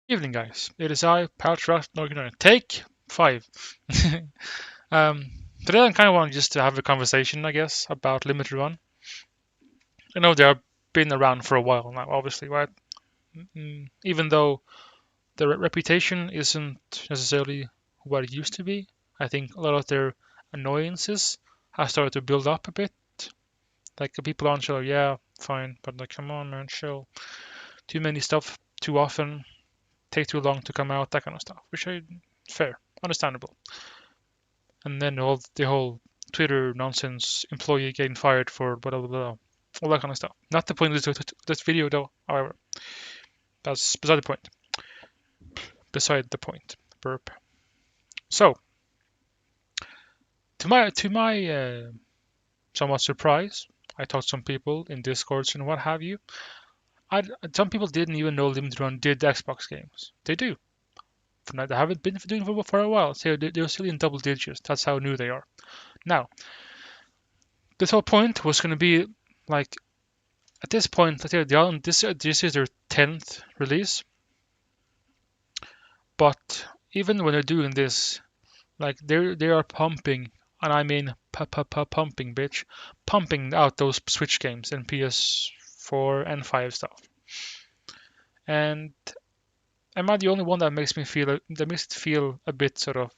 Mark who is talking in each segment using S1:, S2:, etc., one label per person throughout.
S1: Evening, guys. It is I, Paltrock, take 5. um, Today I kind of want just to have a conversation, I guess, about Limited Run. I know they have been around for a while now, obviously, right? Even though their reputation isn't necessarily what it used to be, I think a lot of their annoyances have started to build up a bit. Like people aren't sure, yeah, fine, but like, come on, man, chill. Too many stuff, too often, take too long to come out, that kind of stuff, which I fair, understandable. And then the whole Twitter nonsense, employee getting fired for blah blah blah, all that kind of stuff. Not the point of this video though. However, that's beside the point. Beside the point. Burp. So to my somewhat surprise, I talked to some people in Discords and what have you. Some people didn't even know Limited Run did Xbox games. They do. They haven't been doing it for a while, so they're still in double digits. That's how new they are. Now, this whole point was going to be like at this point, this is their 10th release, but even when they're doing this, like they are pumping, and I mean pumping, bitch, pumping out those Switch games and PS4 and 5 stuff. And am I the only one that makes it feel a bit sort of,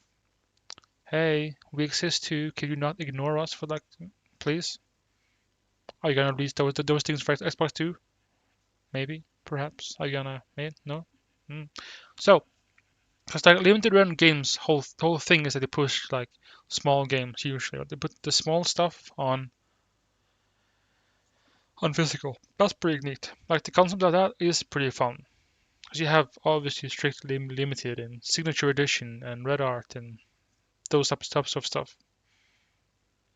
S1: hey, we exist too. Can you not ignore us for like, please? Are you gonna release those things for Xbox too? Maybe, perhaps. Are you gonna? No. Mm. So because like limited run games, whole thing is that they push like small games usually. They put the small stuff on physical. That's pretty neat. Like the concept of that is pretty fun. Because you have obviously strictly limited and signature edition and red art and those types of stuff.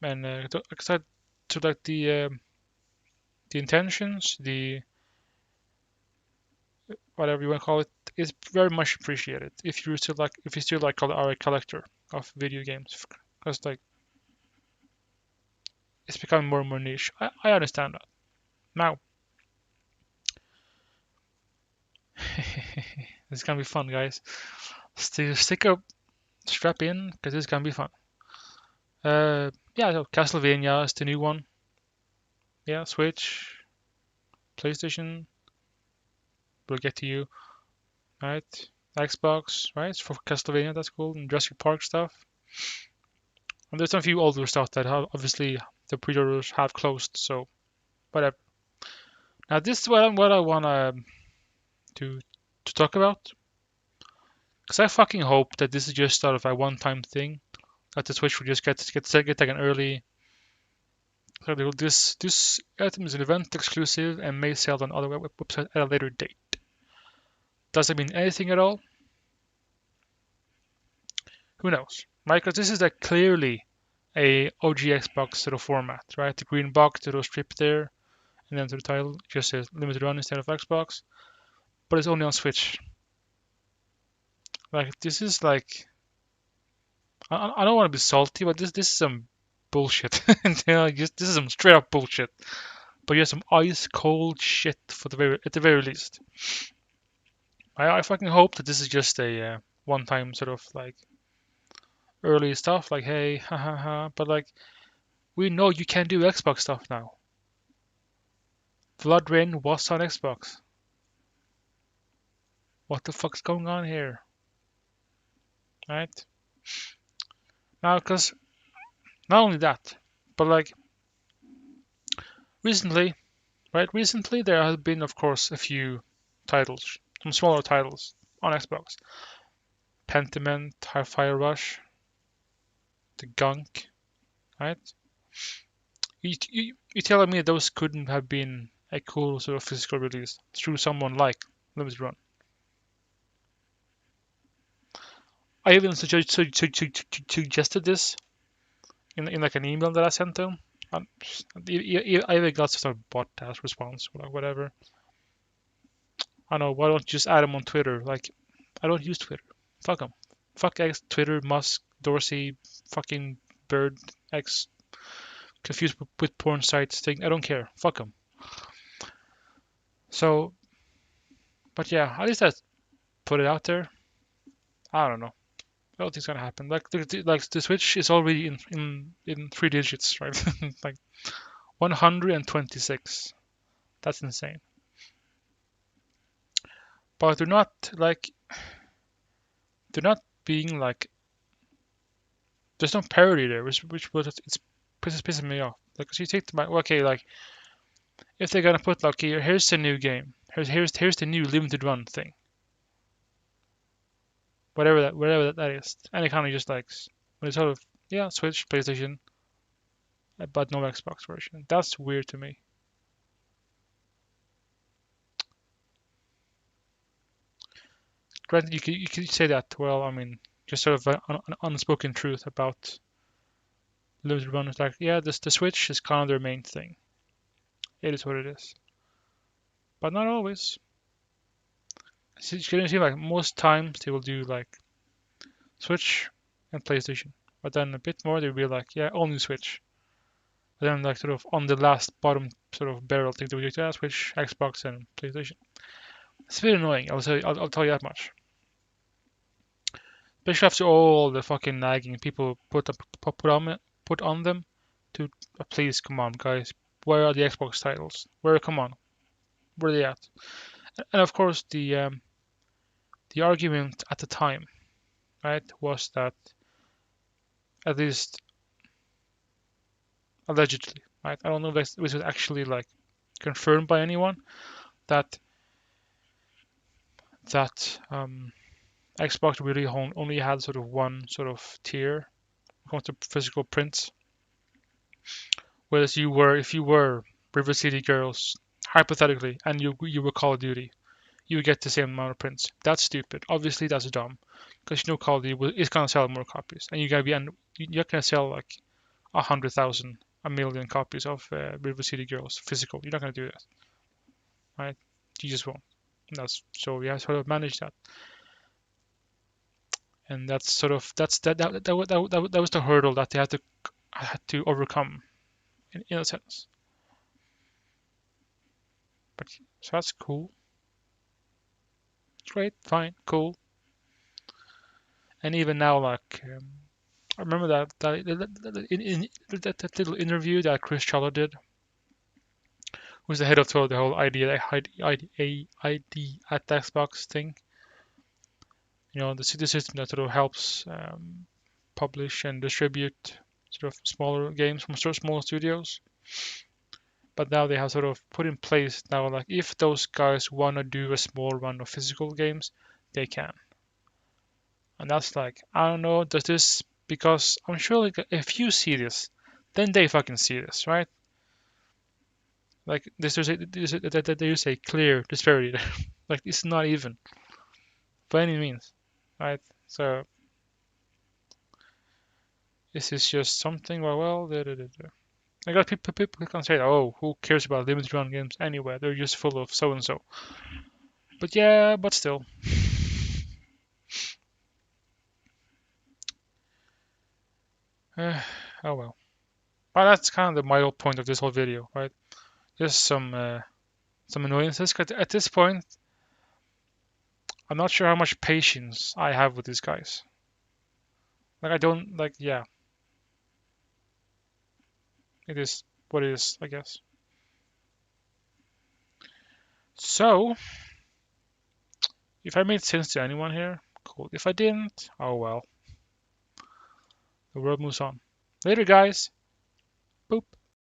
S1: And except to like the intentions, the whatever you want to call it, is very much appreciated if you still like are a collector of video games. Because like it's becoming more and more niche. I understand that. Now, this is gonna be fun, guys. Stick up, strap in, because this is gonna be fun. Yeah, so Castlevania is the new one. Yeah, Switch, PlayStation. We'll get to you, right? Xbox, right? For Castlevania, that's cool. And Jurassic Park stuff. And there's a few older stuff that have, obviously the pre-orders have closed. So whatever. Now this is what I wanna to to talk about. Because I fucking hope that this is just sort of a one-time thing. That the Switch will just get like an early. This item is an event exclusive and may sell on other websites at a later date. Does it mean anything at all? Who knows? Right? Because this is like clearly a OG Xbox sort of format, right? The green box, the little strip there, and then to the title just says limited run instead of Xbox, but it's only on Switch. Like this is like I don't want to be salty, but this is some bullshit. This is some straight up bullshit. But you have some ice cold shit for at the very least. I fucking hope that this is just a one time sort of like early stuff, like hey, ha ha ha. But like we know you can do Xbox stuff now. Blood Rain was on Xbox. What the fuck's going on here? Right? Now, because not only that, but like recently, right? Recently there have been, of course, a few titles, some smaller titles on Xbox. Pentiment, Hi-Fi Rush, the Gunk, right? You telling me those couldn't have been a cool sort of physical release through someone like Limited Run? I even suggested this in like an email that I sent them. Um, I even got sort of bot ass response, or like whatever. I know. Why don't you just add them on Twitter? Like, I don't use Twitter. Fuck them. Fuck X, Twitter, Musk, Dorsey, fucking Bird, X, confused with porn sites thing. I don't care. Fuck them. So, but yeah, at least that's put it out there. I don't know. I don't think it's gonna happen. Like the Switch is already in 3 digits, right? Like 126. That's insane. But they're not being like there's no parity there, which was it's pissing me off. Like, 'cause you take the okay, like if they're gonna put like here's the new game, here's the new limited run thing, whatever that is, and it kind of just like when it's sort of yeah Switch, PlayStation, but no Xbox version. That's weird to me. Granted, you could say that. Well, I mean, just sort of an unspoken truth about limited run. It's like yeah, the Switch is kind of their main thing. It is what it is, but not always. It's gonna seem like most times they will do like Switch and PlayStation, but then a bit more they'll be like yeah, only Switch. But then like sort of on the last bottom sort of barrel thing, they'll be like yeah, Switch, Xbox, and PlayStation. It's a bit annoying. I'll tell you that much. Especially after all the fucking nagging people put on them to please come on guys, where are the Xbox titles? Where come on, where are they at? And of course the argument at the time, right, was that at least allegedly, right? I don't know if this was actually like confirmed by anyone that Xbox really only had sort of one sort of tier when it comes to physical prints. Whereas if you were River City Girls, hypothetically, and you were Call of Duty, you would get the same amount of prints. That's stupid. Obviously, that's dumb, because you know Call of Duty is gonna sell more copies, and you're gonna sell like 100,000, a million copies of River City Girls physical. You're not gonna do that, right? You just won't. That's so we have to sort of manage that, and that's sort of that was the hurdle that they had to overcome in a sense. But so that's cool. Great, fine, cool. And even now, like I remember that little interview that Chris Charlotte did, who's the head of the whole ID at Xbox thing. You know, the system that sort of helps publish and distribute sort of smaller games from smaller studios. But now they have sort of put in place now, like if those guys want to do a small run of physical games, they can. And that's like, I don't know, does this, because I'm sure like if you see this, then they fucking see this, right? Like there's a clear disparity there. Like it's not even by any means, right? So this is just something. I got people can say, oh, who cares about limited run games anyway? They're just full of so and so. But yeah, but still. Oh well. But that's kind of the middle point of this whole video, right? Just some annoyances. 'Cause at this point, I'm not sure how much patience I have with these guys. Like I don't like. Yeah, it is what it is, I guess. So, if I made sense to anyone here, cool. If I didn't, oh well. The world moves on. Later, guys. Boop.